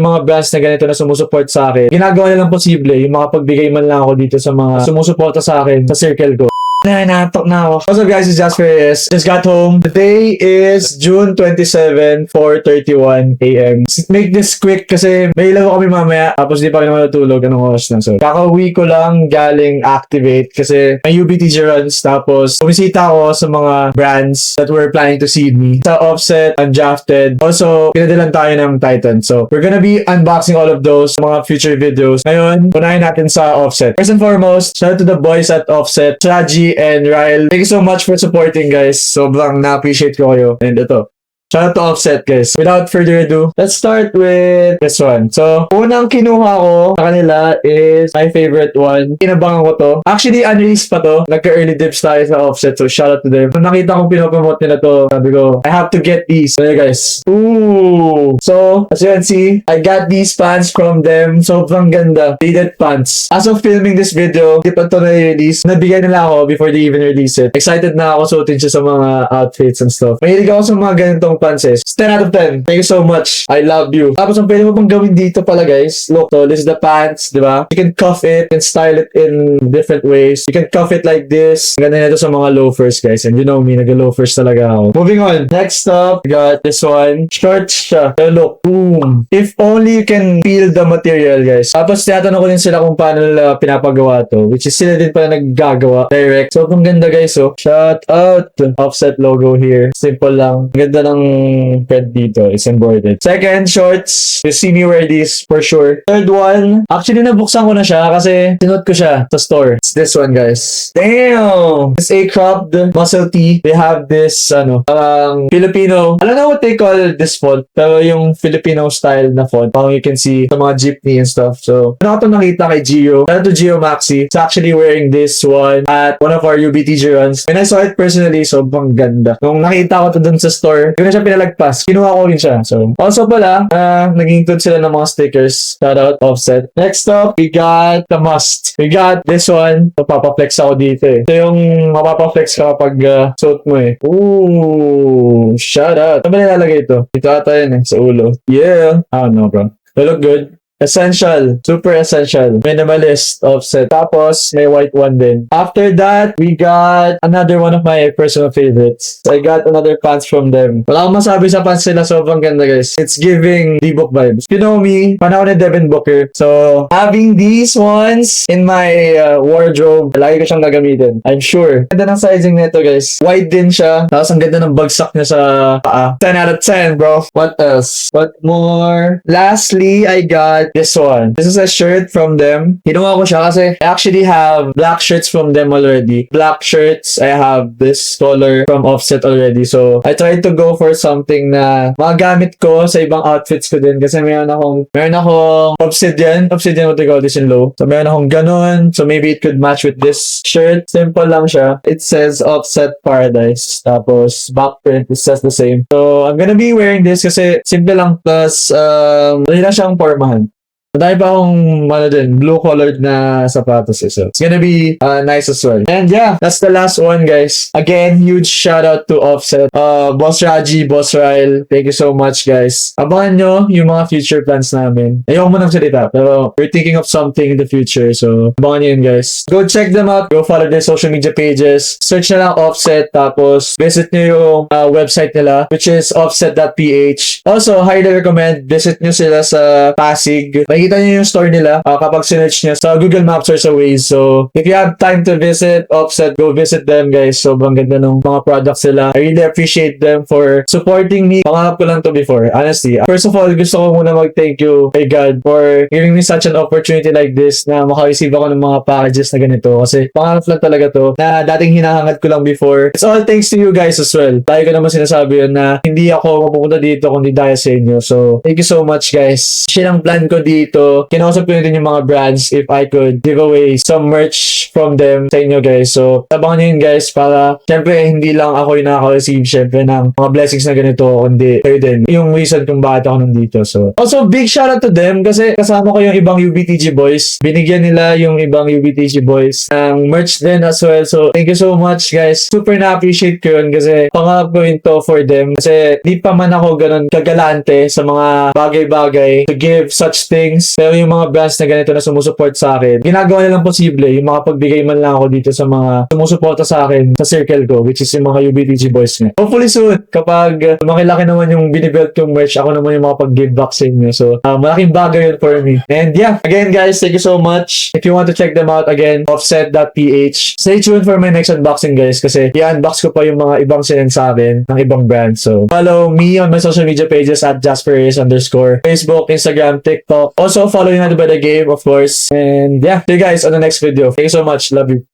yung mga brands na ganito na sumusuport sa akin, ginagawa nilang posible yung makapagbigay man lang ako dito sa mga sumusuporta sa akin sa circle ko. Natok na ako. What's up guys, it's Jasper Reyes. Just got home. Today is June 27, 4:31 a.m. Make this quick kasi may ilaw kami mamaya tapos di pa kami matutulog. Anong oras na? So, kakauwi ko lang galing Activate kasi may UBTG runs tapos bumisita ako sa mga brands that were planning to seed me. Sa Offset, Undrafted. Also, pinadalan tayo ng Titan. So, we're gonna be unboxing all of those mga future videos. Ngayon, unahin natin sa Offset. First and foremost, shout out to the boys at Offset. Shaji and Ryle. Thank you so much for supporting, guys. Sobrang na-appreciate ko kayo. And ito. Shout out to Offset, guys. Without further ado, let's start with this one. So, unang kinuha ko sa kanila is my favorite one. Kinabangan ko to. Actually, unreleased pa to. Nagka-early dips tayo sa Offset. So, shout out to them. Nung nakita kong pinopromote nila to, sabi ko, I have to get these. So, guys. Ooh! So, as you can see, I got these pants from them. Sobrang ganda. Faded pants. As of filming this video, di pa to na-release. Nabigay nila ako before they even release it. Excited na ako suotin siya sa mga outfits and stuff. Mahilig ako sa mga ganitong pants eh. 10 out of 10. Thank you so much. I love you. Tapos ang pwede mo pang gawin dito pala guys. Look, so this is the pants, di ba? You can cuff it, you can style it in different ways. You can cuff it like this. Ganda na ito sa mga loafers guys. And you know me, nag-loafers talaga ako. Moving on. Next up, we got this one. Shorts siya. So look, boom. If only you can feel the material guys. Tapos tinatanong ko din sila kung paano nila pinapagawa to. Which is sila din pala naggagawa. Direct. So kung ganda guys, oh. Shout out. Offset logo here. Simple lang. Ganda ng thread dito. It's embroidered. Second, shorts. You see me wear these for sure. Third one. Actually, nabuksan ko na siya kasi sinuot ko siya sa store. It's this one, guys. Damn! It's a cropped muscle tee. They have this, Filipino. I don't know what they call this font. Pero yung Filipino style na font. Parang you can see sa mga jeepney and stuff. So, ano ko ito nakita kay Gio. Shout out to Gio Maxi. He's actually wearing this one at one of our UBTG runs. When I saw it personally, sobrang ganda. Nung nakita ko ito dun sa store, yun na siya pinalagpas. Kinuha ko rin siya. So, also pala, nag-include sila ng mga stickers. Shout out, Offset. Next up, we got the must. We got this one. Mapapaflex ako dito eh. Ito yung mapapaflex ka kapag suot mo eh. Ooh, shout out. Saan ba nilalagay ito? Dito ata yun eh, sa ulo. Yeah. I don't know, bro. They look good. Essential. Super essential. Minimalist Offset. Tapos, may white one din. After that, we got another one of my personal favorites. I got another pants from them. Wala akong masabi sa pants nila. Sobrang ganda, guys. It's giving D-Book vibes. You know me, panahon ni Devin Booker. So, having these ones in my wardrobe, lagi ko siyang gagamitin. I'm sure. Ganda ng sizing nito, guys. White din siya. Tapos, ang ganda ng bagsak niya sa paa. 10 out of 10, bro. What else? What more? Lastly, I got this one. This is a shirt from them. Kinuha ko siya kasi I actually have black shirts from them already. Black shirts, I have this color from Offset already. So, I tried to go for something na magagamit ko sa ibang outfits ko din kasi meron akong obsidian. Obsidian, what they call this in low. So, meron akong ganun. So, maybe it could match with this shirt. Simple lang siya. It says Offset Paradise. Tapos, back print, it says the same. So, I'm gonna be wearing this kasi simple lang. Plus, hindi na siyang pormahan. Madami pa akong blue-colored na sapatos eh. So, it's gonna be nice as well. And yeah, that's the last one, guys. Again, huge shout out to Offset. Boss Raji, Boss Ryle, thank you so much, guys. Abangan nyo yung mga future plans namin. Ayoko mo nang salita, pero we're thinking of something in the future. So, abangan nyo yun, guys. Go check them out. Go follow their social media pages. Search na lang Offset, tapos visit nyo yung website nila, which is offset.ph. Also, highly recommend visit nyo sila sa Pasig. Makikita niyo yung store nila kapag sinearch niyo sa Google Maps or sa Waze. So, if you have time to visit Offset, go visit them, guys. Sobrang ganda ng mga products nila. I really appreciate them for supporting me. Pangarap ko lang to before, honestly. First of all, gusto ko muna mag-thank you kay God for giving me such an opportunity like this na maka-receive ako ng mga packages na ganito. Kasi pangarap lang talaga to na dating hinahangad ko lang before. It's all thanks to you guys as well. Tayo ko naman sinasabi yun na hindi ako mapupunta dito kundi dahil sa inyo. So, thank you so much, guys. Siya ang plan ko dito dito. Kinausap ko na din yung mga brands if I could give away some merch from them sa inyo guys. So, abangan nyo yun guys para syempre hindi lang ako yung nakaka-receive syempre ng mga blessings na ganito kundi kayo din. Yung reason kung bakit ako nandito. So, also big shoutout to them kasi kasama ko yung ibang UBTG boys. Binigyan nila yung ibang UBTG boys ng merch din as well. So, thank you so much guys. Super na-appreciate ko yun kasi pangarap ko yun to for them. Kasi di pa man ako ganun kagalante sa mga bagay-bagay to give such things. Pero yung mga brands na ganito na sumusuport sa akin, ginagawa nilang posible yung makapagbigay man lang ako dito sa mga sumusuporta sa akin sa circle ko, which is yung mga UBTG boys nga. Hopefully soon, kapag makilaki naman yung binibuild kong merch, ako naman yung makapag-give back sa inyo. So, malaking bagay yun for me. And yeah, again guys, thank you so much. If you want to check them out again, offset.ph. Stay tuned for my next unboxing guys kasi i-unbox ko pa yung mga ibang sinend sa akin ng ibang brand. So, follow me on my social media pages at @JasperReyes_, Facebook, Instagram, TikTok. Also, follow United by the Game, of course. And yeah, see you guys on the next video. Thank you so much. Love you.